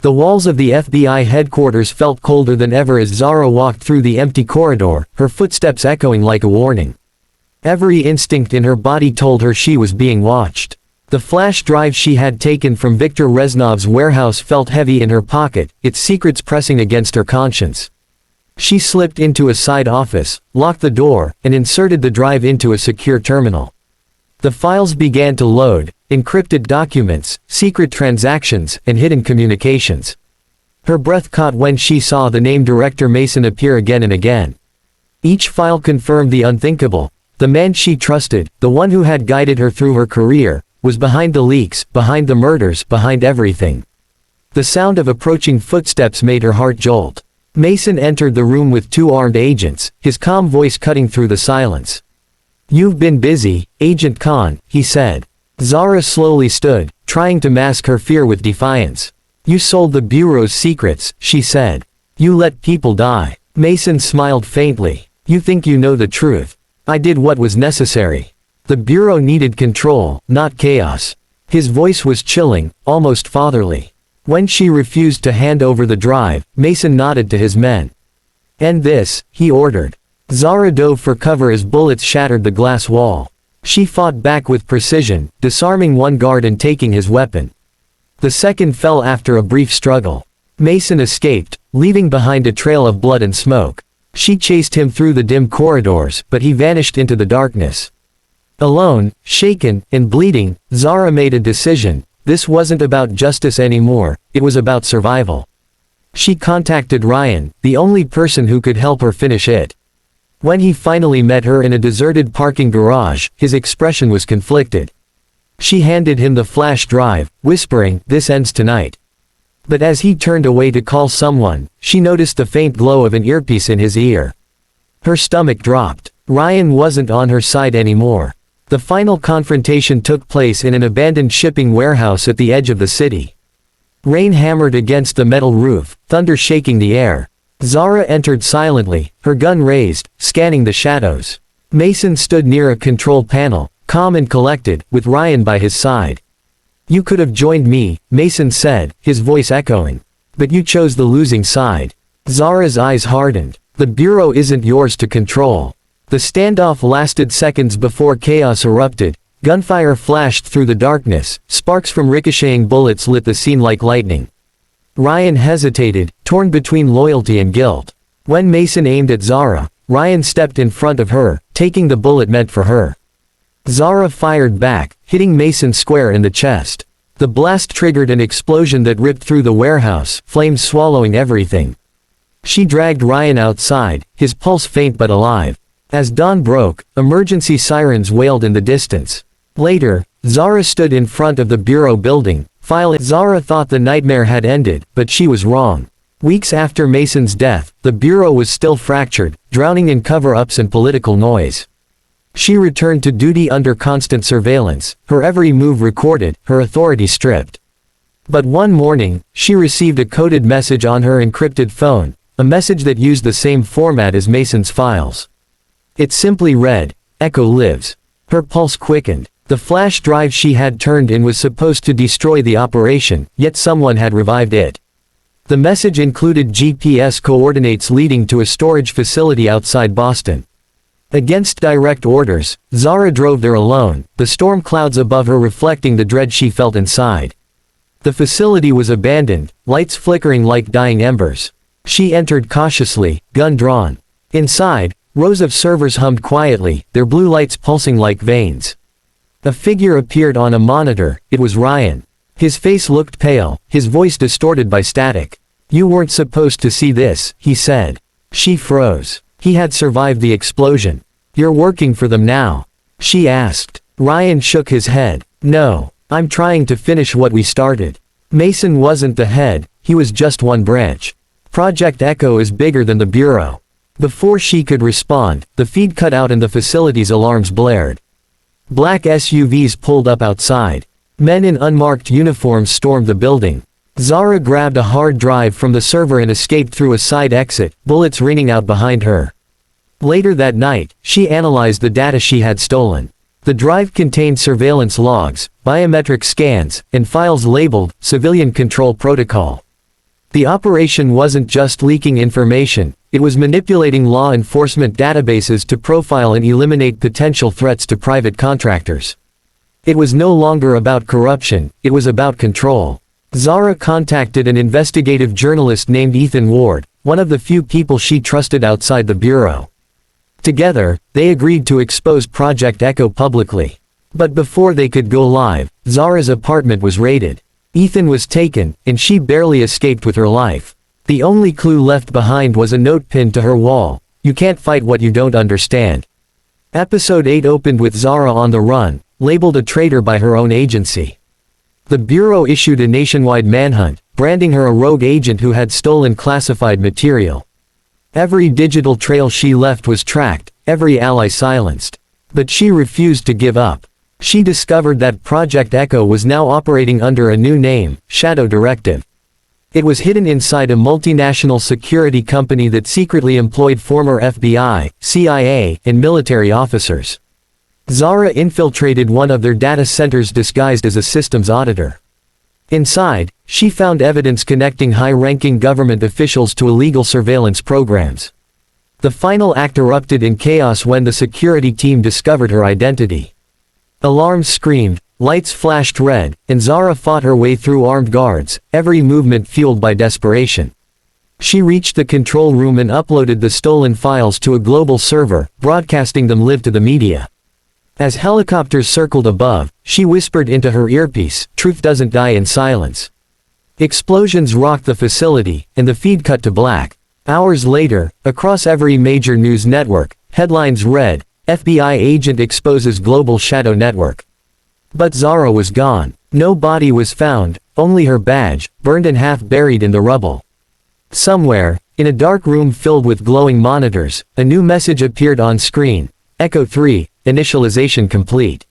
The walls of the FBI headquarters felt colder than ever as Zara walked through the empty corridor, her footsteps echoing like a warning. Every instinct in her body told her she was being watched. The flash drive she had taken from Viktor Reznov's warehouse felt heavy in her pocket, its secrets pressing against her conscience. She slipped into a side office, locked the door, and inserted the drive into a secure terminal. The files began to load, encrypted documents, secret transactions, and hidden communications. Her breath caught when she saw the name Director Mason appear again and again. Each file confirmed the unthinkable. The man she trusted, the one who had guided her through her career, was behind the leaks, behind the murders, behind everything. The sound of approaching footsteps made her heart jolt. Mason entered the room with 2 armed agents, his calm voice cutting through the silence. "You've been busy, Agent Khan," he said. Zara slowly stood, trying to mask her fear with defiance. "You sold the Bureau's secrets," she said. "You let people die." Mason smiled faintly. "You think you know the truth. I did what was necessary. The Bureau needed control, not chaos." His voice was chilling, almost fatherly. When she refused to hand over the drive, Mason nodded to his men. "End this," he ordered. Zara dove for cover as bullets shattered the glass wall. She fought back with precision, disarming one guard and taking his weapon. The second fell after a brief struggle. Mason escaped, leaving behind a trail of blood and smoke. She chased him through the dim corridors, but he vanished into the darkness. Alone, shaken, and bleeding, Zara made a decision. This wasn't about justice anymore, it was about survival. She contacted Ryan, the only person who could help her finish it. When he finally met her in a deserted parking garage, his expression was conflicted. She handed him the flash drive, whispering, "This ends tonight." But as he turned away to call someone, she noticed the faint glow of an earpiece in his ear. Her stomach dropped. Ryan wasn't on her side anymore. The final confrontation took place in an abandoned shipping warehouse at the edge of the city. Rain hammered against the metal roof, thunder shaking the air. Zara entered silently, her gun raised, scanning the shadows. Mason stood near a control panel, calm and collected, with Ryan by his side. "You could have joined me," Mason said, his voice echoing. "But you chose the losing side." Zara's eyes hardened. "The Bureau isn't yours to control." The standoff lasted seconds before chaos erupted. Gunfire flashed through the darkness, sparks from ricocheting bullets lit the scene like lightning. Ryan hesitated, torn between loyalty and guilt. When Mason aimed at Zara, Ryan stepped in front of her, taking the bullet meant for her. Zara fired back, hitting Mason square in the chest. The blast triggered an explosion that ripped through the warehouse, flames swallowing everything. She dragged Ryan outside, his pulse faint but alive. As dawn broke, emergency sirens wailed in the distance. Later, Zara stood in front of the Bureau building. Zara thought the nightmare had ended, but she was wrong. Weeks after Mason's death, the Bureau was still fractured, drowning in cover-ups and political noise. She returned to duty under constant surveillance, her every move recorded, her authority stripped. But one morning, she received a coded message on her encrypted phone, a message that used the same format as Mason's files. It simply read, "Echo lives." Her pulse quickened. The flash drive she had turned in was supposed to destroy the operation, yet someone had revived it. The message included GPS coordinates leading to a storage facility outside Boston. Against direct orders, Zara drove there alone, the storm clouds above her reflecting the dread she felt inside. The facility was abandoned, lights flickering like dying embers. She entered cautiously, gun drawn. Inside, rows of servers hummed quietly, their blue lights pulsing like veins. A figure appeared on a monitor. It was Ryan. His face looked pale, his voice distorted by static. "You weren't supposed to see this," he said. She froze. He had survived the explosion. "You're working for them now?" she asked. Ryan shook his head. "No, I'm trying to finish what we started." Mason wasn't the head, he was just one branch. Project Echo is bigger than the Bureau. Before she could respond, the feed cut out and the facility's alarms blared. Black SUVs pulled up outside. Men in unmarked uniforms stormed the building. Zara grabbed a hard drive from the server and escaped through a side exit, bullets ringing out behind her. Later that night, she analyzed the data she had stolen. The drive contained surveillance logs, biometric scans, and files labeled, "Civilian Control Protocol." The operation wasn't just leaking information, it was manipulating law enforcement databases to profile and eliminate potential threats to private contractors. It was no longer about corruption, it was about control. Zara contacted an investigative journalist named Ethan Ward, one of the few people she trusted outside the bureau. Together, they agreed to expose Project Echo publicly. But before they could go live, Zara's apartment was raided. Ethan was taken, and she barely escaped with her life. The only clue left behind was a note pinned to her wall: "You can't fight what you don't understand." Episode 8 opened with Zara on the run, labeled a traitor by her own agency. The Bureau issued a nationwide manhunt, branding her a rogue agent who had stolen classified material. Every digital trail she left was tracked, every ally silenced. But she refused to give up. She discovered that Project Echo was now operating under a new name, Shadow Directive. It was hidden inside a multinational security company that secretly employed former FBI, CIA, and military officers. Zara infiltrated one of their data centers disguised as a systems auditor. Inside, she found evidence connecting high-ranking government officials to illegal surveillance programs. The final act erupted in chaos when the security team discovered her identity. Alarms screamed, lights flashed red, and Zara fought her way through armed guards, every movement fueled by desperation. She reached the control room and uploaded the stolen files to a global server, broadcasting them live to the media. As helicopters circled above, she whispered into her earpiece, "Truth doesn't die in silence." Explosions rocked the facility, and the feed cut to black. Hours later, across every major news network, headlines read, "FBI agent exposes global shadow network." But Zara was gone. No body was found, only her badge, burned and half buried in the rubble. Somewhere, in a dark room filled with glowing monitors, a new message appeared on screen: Echo 3, initialization complete.